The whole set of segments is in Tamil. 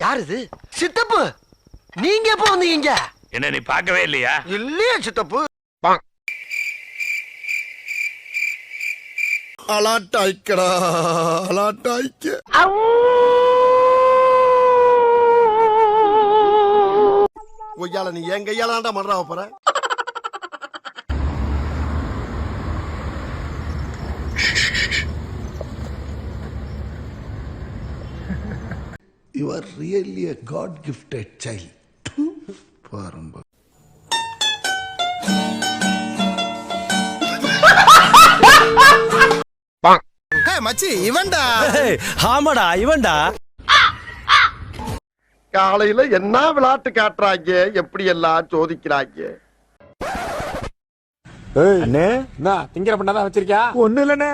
யாரு இது? சித்தப்பு, நீங்க எப்ப வந்தீங்க? என்ன நீ பார்க்கவே இல்லையா? இல்லையா சித்தப்பு? அலாட்டாய்க்கடா, அலாட்டாய்க்க. ஒய்யால நீ என் கையாலாண்டா மன்றா போற. You are really a God-gifted child. பாருங்க. மச்சி இவன்டா. ஆமாடா இவன்டா. காலையில என்ன விளையாட்டு காட்டுறாங்க, எப்படி எல்லாம் சோதிக்கிறாங்க. அண்ணே நான் திங்கிற பண்ணாதான் வச்சிருக்கியா? ஒண்ணு இல்லண்ணே.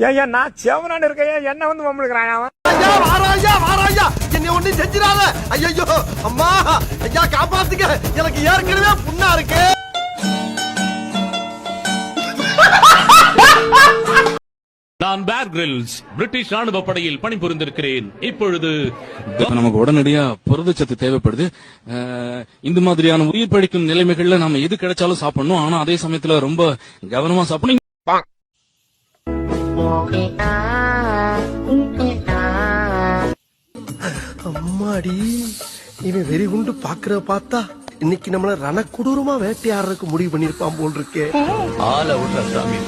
ஏன் நான் செவனான்னு இருக்கேன், என்ன வந்து மம்முழுக்கிறான் அவன். ஐயா வாராயா வாராயா, என்னை ஒண்ணும் செஞ்சிடாத. ஐயோ அம்மா, ஐயா காப்பாத்துங்க, எனக்கு ஏற்கனவே புண்ணா இருக்கு. நான் பேர் கிரில்ஸ், பிரிட்டிஷ் ராணுவ படையில் பணிபுரிந்திருக்கிறேன். இப்பொழுது நமக்கு உடனடியா புரதச்சத்து தேவைப்படுது. இந்த மாதிரியான உயிர் பழிக்கும் நிலைமைகள்ல நாம எது கிடைச்சாலும் சாப்பிடணும். ஆனா அதே சமயத்துல ரொம்ப கவனமா சாப்பிடணும். அம்மாடி, இவன் வெறி குண்டு பாக்குற பார்த்தா இன்னைக்கு நம்மள ரணக்கொடூரமா வேட்டையாடுறதுக்கு முடிவு பண்ணிருப்பான் போல் இருக்கே. ஆள விடுற சாமி.